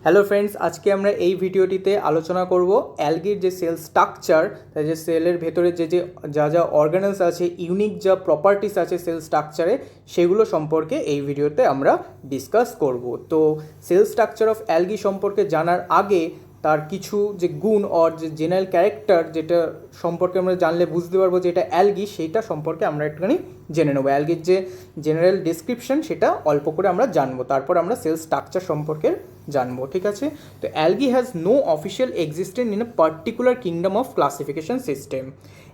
Hello friends, আজকে আমরা এই ভিডিওটিতে আলোচনা করব অ্যালগির যে সেল স্ট্রাকচার, তাই যে সেলের ভেতরে যা অর্গানেলস আছে, ইউনিক যা প্রপার্টিস আছে সেল স্ট্রাকচারে, সেগুলো সম্পর্কে এই ভিডিওতে আমরা ডিসকাস করব। তো সেল স্ট্রাকচার অফ অ্যালগি সম্পর্কে জানার আগে তার কিছু যে গুণ অর যে জেনারেল ক্যারেক্টার, যেটা সম্পর্কে আমরা জানলে বুঝতে পারবো যে এটা অ্যালগি, সেইটা সম্পর্কে আমরা একটুখানি জেনে নেবো। অ্যালগির যে জেনারেল ডেসক্রিপশন সেটা অল্প করে আমরা জানবো, তারপর আমরা সেল স্ট্রাকচার সম্পর্কে জানবো। ঠিক আছে, তো algae has no official existence in a particular kingdom of classification system.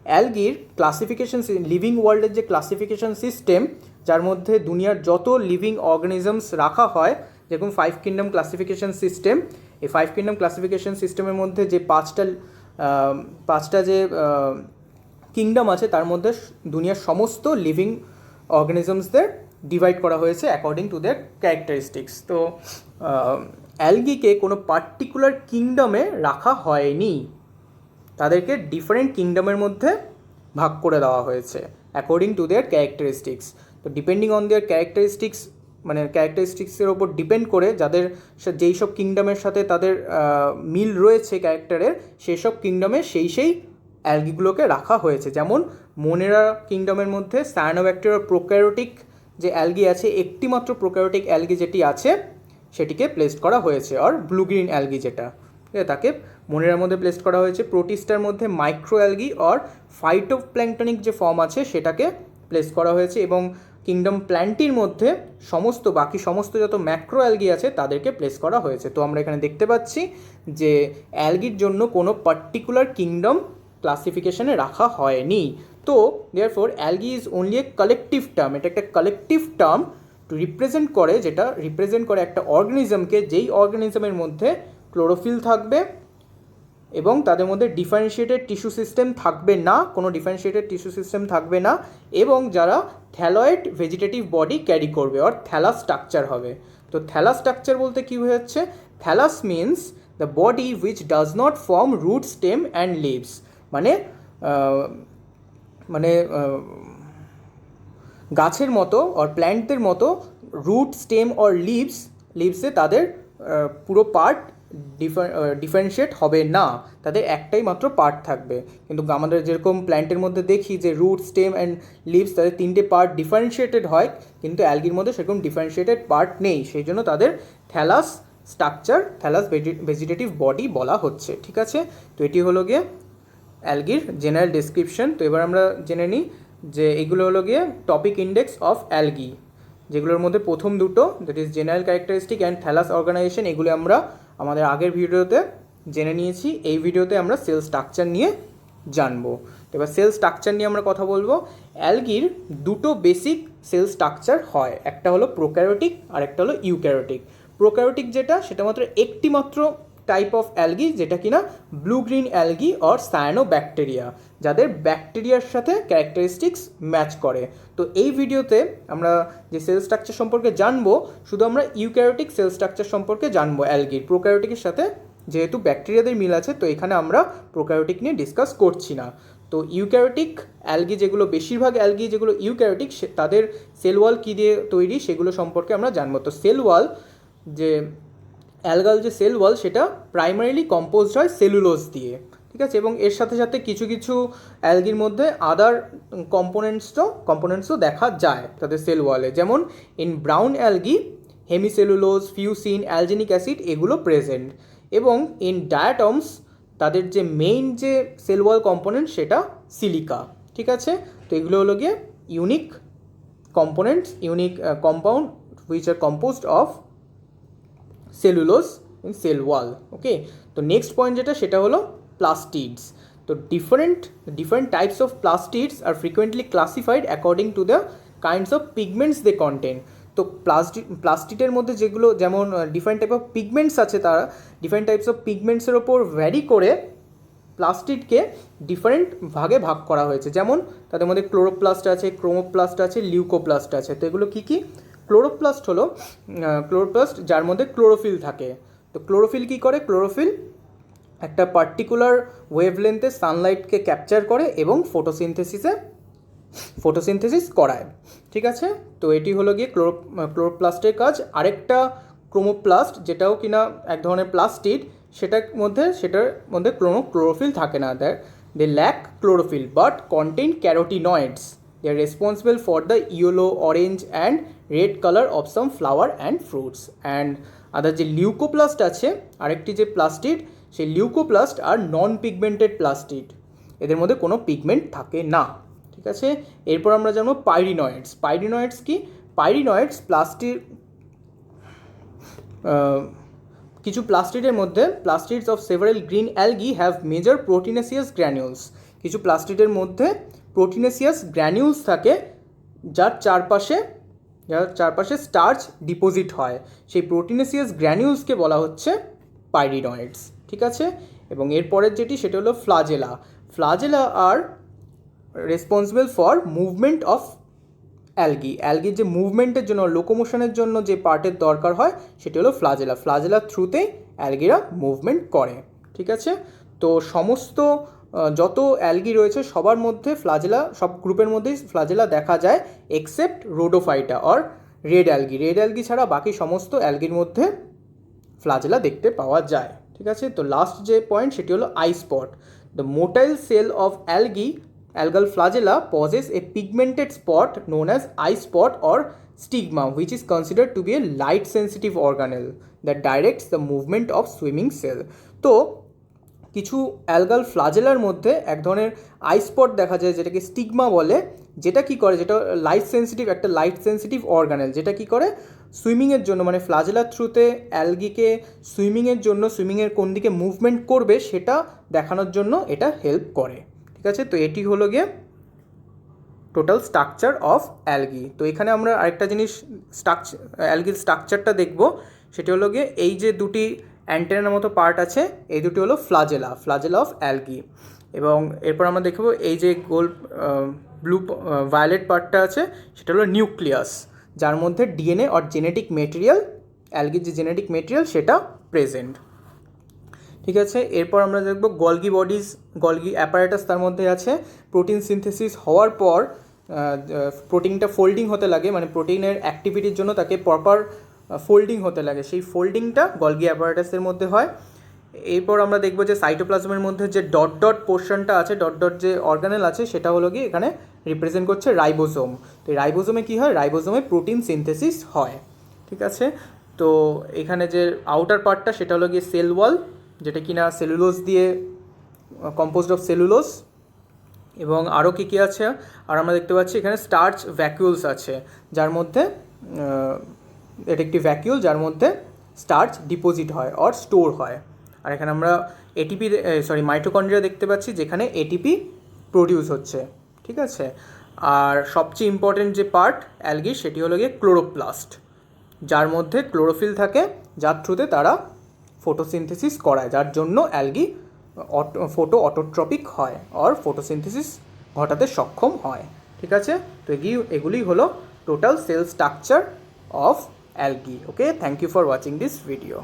অ্যালগির ক্লাসিফিকেশন লিভিং ওয়ার্ল্ডের যে ক্লাসিফিকেশন সিস্টেম, যার মধ্যে দুনিয়ার যত লিভিং অর্গানিজমস রাখা হয়, যেরকম 5 কিংডম ক্লাসিফিকেশন সিস্টেম, এই 5 কিংডম ক্লাসিফিকেশন সিস্টেমের মধ্যে যে পাঁচটা যে কিংডম আছে, তার মধ্যে দুনিয়ার সমস্ত লিভিং অর্গানিজমসদের ডিভাইড করা হয়েছে অ্যাকর্ডিং টু দেয়ার ক্যারেক্টারিস্টিক্স। তো অ্যালগিকে কোনো পার্টিকুলার কিংডমে রাখা হয়নি, তাদেরকে ডিফারেন্ট কিংডমের মধ্যে ভাগ করে দেওয়া হয়েছে অ্যাকর্ডিং টু দেয়ার ক্যারেক্টারিস্টিক্স। তো ডিপেন্ডিং অন দেয়ার ক্যারেক্টারিস্টিক্স, মানে ক্যারেক্টারিস্টিক্সের ওপর ডিপেন্ড করে যাদের যেই সব কিংডমের সাথে তাদের মিল রয়েছে ক্যারেক্টারের, সেই সব কিংডমে সেই অ্যালগিগুলোকে রাখা হয়েছে। যেমন মোনেরা কিংডমের মধ্যে সায়ানোব্যাকটেরিয়া প্রোক্যারিওটিক যে অ্যালগি আছে, একটি মাত্র প্রোক্যারিওটিক অ্যালগি যেটি আছে সেটিকে প্লেসড করা হয়েছে, আর ব্লু গ্রিন অ্যালগি যেটা, ঠিক আছে, তাকে মোনেরার মধ্যে প্লেসড করা হয়েছে। প্রোটিস্টার মধ্যে মাইক্রো অ্যালগি আর ফাইটোপ্ল্যাঙ্কটনিক যে ফর্ম আছে সেটাকে প্লেস করা হয়েছে, এবং কিংডম প্ল্যান্টির মধ্যে বাকি সমস্ত যত ম্যাক্রো অ্যালগি আছে তাদেরকে প্লেস করা হয়েছে। তো আমরা এখানে দেখতে পাচ্ছি যে অ্যালগির জন্য কোনো পার্টিকুলার কিংডম ক্লাসিফিকেশনে রাখা হয়নি। তো therefore algae is only a collective term, এটা একটা কালেকটিভ টার্ম টু যেটা রিপ্রেজেন্ট করে একটা অর্গানিজমকে, যেই অর্গানিজমের মধ্যে ক্লোরোফিল থাকবে এবং তাদের মধ্যে ডিফারেন্সিয়েটেড টিস্যু সিস্টেম থাকবে না, কোনো ডিফারেন্সিয়েটেড টিস্যু সিস্টেম থাকবে না, এবং যারা থ্যালয়েড ভেজিটেটিভ বডি ক্যারি করবে, আর থ্যালাস স্ট্রাকচার হবে। তো থ্যালাস স্ট্রাকচার বলতে কী হচ্ছে? Thallus means the body which does not form root, stem and leaves, মানে মানে গাছের মতো আর প্ল্যান্টদের মতো রুট, স্টেম আর লিভসে তাদের পুরো পার্ট ডিফারেন্সিয়েট হবে না, তাদের একটাই মাত্র পার্ট থাকবে। কিন্তু আমাদের যেরকম প্ল্যান্টের মধ্যে দেখি যে রুট, স্টেম অ্যান্ড লিভস, তাদের 3টে পার্ট ডিফারেন্সিয়েটেড হয়, কিন্তু অ্যালগির মধ্যে সেরকম ডিফারেন্সিয়েটেড পার্ট নেই, সেই জন্য তাদের thallus structure, thallus vegetative body বলা হচ্ছে। ঠিক আছে, তো এটি হলো গিয়ে অ্যালগির জেনারেল ডেসক্রিপশন। তো এবার আমরা জেনে নিই যে এগুলো হলো গিয়ে টপিক ইন্ডেক্স অফ অ্যালগি, যেগুলোর মধ্যে প্রথম দুটো, that is general characteristic and thallus organization, এগুলো আমরা আমাদের আগের ভিডিওতে জেনে নিয়েছি। এই ভিডিওতে আমরা সেল স্ট্রাকচার নিয়ে জানবো। তো এবার সেল স্ট্রাকচার নিয়ে আমরা কথা বলবো। অ্যালগির দুটো বেসিক সেল স্ট্রাকচার হয়, একটা হলো প্রোক্যারিওটিক আর একটা হলো ইউক্যারিওটিক। প্রোক্যারিওটিক যেটা, সেটা মাত্র একটি মাত্র টাইপ অফ অ্যালগি, যেটা কিনা blue green algae or cyanobacteria, যাদের ব্যাকটেরিয়ার সাথে ক্যারেক্টারিস্টিক্স ম্যাচ করে। তো এই ভিডিওতে আমরা যে সেল স্ট্রাকচার সম্পর্কে জানবো, শুধু আমরা ইউক্যারিওটিক সেল স্ট্রাকচার সম্পর্কে জানবো অ্যালগির। প্রোক্যারিওটিকের সাথে যেহেতু ব্যাকটেরিয়াদের মিল আছে, তো এখানে আমরা প্রোক্যারিওটিক নিয়ে ডিসকাস করছি না। তো ইউক্যারিওটিক অ্যালগি যেগুলো, বেশিরভাগ অ্যালগি যেগুলো ইউক্যারিওটিক, তাদের সেল ওয়াল কী দিয়ে তৈরি সেগুলো সম্পর্কে আমরা জানবো। তো সেল ওয়াল, যে অ্যালগাল যে সেল ওয়াল, সেটা প্রাইমারিলি কম্পোজড হয় সেলুলোজ দিয়ে, ঠিক আছে, এবং এর সাথে সাথে কিছু কিছু অ্যালগির মধ্যে আদার কম্পোনেন্টসও দেখা যায় তাদের সেল ওয়ালে, যেমন in brown algae hemicellulose, fucin, alginic acid এগুলো প্রেজেন্ট, এবং ইন ডায়াটমস তাদের যে মেইন যে সেল ওয়াল কম্পোনেন্ট সেটা সিলিকা। ঠিক আছে, তো এগুলো হলো গিয়ে unique components, unique compound which are composed of cellulose in cell wall. Okay, তো নেক্সট পয়েন্ট যেটা, সেটা হলো প্লাস্টিডস। তো different types of plastids are frequently classified according to the kinds of pigments they contain. তো প্লাস্টিডের মধ্যে যেগুলো, যেমন ডিফারেন্ট টাইপ অফ পিগমেন্টস আছে, তারা ডিফারেন্ট টাইপস অফ পিগমেন্টসের ওপর ভ্যারি করে প্লাস্টিডকে ডিফারেন্ট ভাগে ভাগ করা হয়েছে। যেমন তাদের মধ্যে ক্লোরোপ্লাস্ট আছে, ক্রোমোপ্লাস্ট আছে, লিউকোপ্লাস্ট আছে। তো এগুলো কী কী? ক্লোরোপ্লাস্ট হলো ক্লোরোপ্লাস্ট যার মধ্যে ক্লোরোফিল থাকে। তো ক্লোরোফিল কী করে? ক্লোরোফিল একটা পার্টিকুলার ওয়েভলেন্থে সানলাইটকে ক্যাপচার করে এবং ফটোসিনথেসিস করায়। ঠিক আছে, তো এটি হলো গিয়ে ক্লোরোপ্লাস্টের কাজ। আরেকটা ক্রোমোপ্লাস্ট, যেটাও কিনা এক ধরনের প্লাস্টিড, সেটার মধ্যে কোনো ক্লোরোফিল থাকে না। They lack chlorophyll but contain carotenoids. They are responsible for the yellow, orange and red colour of some flower and fruits. And other যে লিউকোপ্লাস্ট আছে, আরেকটি যে প্লাস্টিড, সেই leucoplast are non pigmented plastid, এদের মধ্যে কোনো পিগমেন্ট থাকে না। ঠিক আছে, এরপর আমরা জানবো পাইরিনয়েডস। পাইরিনয়েডস কি? পাইরিনয়েডস কিছু প্লাস্টিডের মধ্যে, plastids of several green algae have major proteinaceous granules. কিছু প্লাস্টিডের মধ্যে প্রোটিনেসিয়াস গ্র্যানিউলস থাকে, যার চারপাশে স্টার্চ ডিপোজিট হয়। সেই প্রোটিনেসিয়াস গ্র্যানিউলসকে বলা হচ্ছে পাইরিনয়েডস। ঠিক আছে, এবং এরপরের যেটি সেটা হলো flagella. Flagella are responsible for movement of অ্যালগির যে মুভমেন্টের জন্য, লোকোমোশনের জন্য যে পার্টের দরকার হয় সেটি হলো ফ্লাজেলা। ফ্লাজেলার থ্রুতেই অ্যালগিরা মুভমেন্ট করে। ঠিক আছে, তো সমস্ত যত অ্যালগি রয়েছে সবার মধ্যে ফ্লাজেলা, সব গ্রুপের মধ্যেই ফ্লাজেলা দেখা যায়, except rhodophyta or red algae. Red algae ছাড়া বাকি সমস্ত অ্যালগির মধ্যে ফ্লাজেলা দেখতে পাওয়া যায়। ঠিক আছে, তো লাস্ট যে পয়েন্ট সেটি হলো eye spot. The motile cell of algal flagella possess a pigmented spot known as eye spot or stigma, which is considered to be a light sensitive organelle that directs the movement of swimming cell. তো কিছু algal ফ্লাজেলার মধ্যে এক ধরনের I spot দেখা যায়, যেটাকে stigma বলে, যেটা কি করে, যেটা লাইট সেন্সিটিভ অর্গানেল, যেটা কি করে সুইমিংয়ের জন্য, মানে ফ্লাজেলার থ্রুতে অ্যালগিকে সুইমিংয়ের কোন দিকে মুভমেন্ট করবে সেটা দেখানোর জন্য এটা হেল্প করে। ঠিক আছে, তো এটি হলো গিয়ে টোটাল স্ট্রাকচার অফ অ্যালগি। তো এখানে আমরা আরেকটা জিনিস অ্যালগির স্ট্রাকচারটা দেখব, সেটি হলো গিয়ে এই যে দুটি অ্যান্টেনার মতো পার্ট আছে, এই দুটি হলো ফ্লাজেলা অফ অ্যালগি। এবং এরপর আমরা দেখব এই যে গোল ভায়োলেট পার্টটা আছে সেটা হলো নিউক্লিয়াস, যার মধ্যে ডিএনএ অর জেনেটিক মেটেরিয়াল, অ্যালগির যে জেনেটিক মেটেরিয়াল সেটা প্রেজেন্ট। ঠিক আছে, এরপর আমরা দেখব গলগি অ্যাপারেটাস। তার মধ্যে আছে প্রোটিন সিনথেসিস হওয়ার পর প্রোটিনটা ফোল্ডিং হতে লাগে, মানে প্রোটিনের অ্যাক্টিভিটির জন্য তাকে প্রপার ফোল্ডিং হতে লাগে, সেই ফোল্ডিংটা গলগি অ্যাপারেটাসের মধ্যে হয়। এরপর আমরা দেখব যে সাইটোপ্লাজমের মধ্যে যে ডট পোর্শনটা আছে, ডট যে অর্গানেল আছে, সেটা হলো গিয়ে এখানে রিপ্রেজেন্ট করছে রাইবোজোম। তো এই রাইবোজোমে কী হয়, রাইবোজোমে প্রোটিন সিনথেসিস হয়। ঠিক আছে, তো এখানে যে আউটার পার্টটা সেটা হলো গিয়ে সেল ওয়াল, যেটা কিনা সেলুলোজ দিয়ে কম্পোজড অফ সেলুলোজ। এবং আরও কী আছে, আর আমরা দেখতে পাচ্ছি এখানে স্টার্চ ভ্যাকিউলস আছে, যার মধ্যে এটা একটি ভ্যাকিউল যার মধ্যে স্টার্চ ডিপোজিট হয় অর স্টোর হয়। আর এখানে আমরা মাইটোকন্ড্রিয়া দেখতে পাচ্ছি, যেখানে এটিপি প্রডিউস হচ্ছে। ঠিক আছে, আর সবচেয়ে ইম্পর্টেন্ট যে পার্ট অ্যালগির সেটি হলো গিয়ে ক্লোরোপ্লাস্ট, যার মধ্যে ক্লোরোফিল থাকে, যার থ্রুতে তারা ফটোসিনথেসিস করায়, যার জন্য অ্যালগি অটোট্রপিক হয় অর ফটোসিনথেসিস ঘটাতে সক্ষম হয়। ঠিক আছে, তো এগুলি হলো total sell structure of algae. Okay, thank you for watching this video.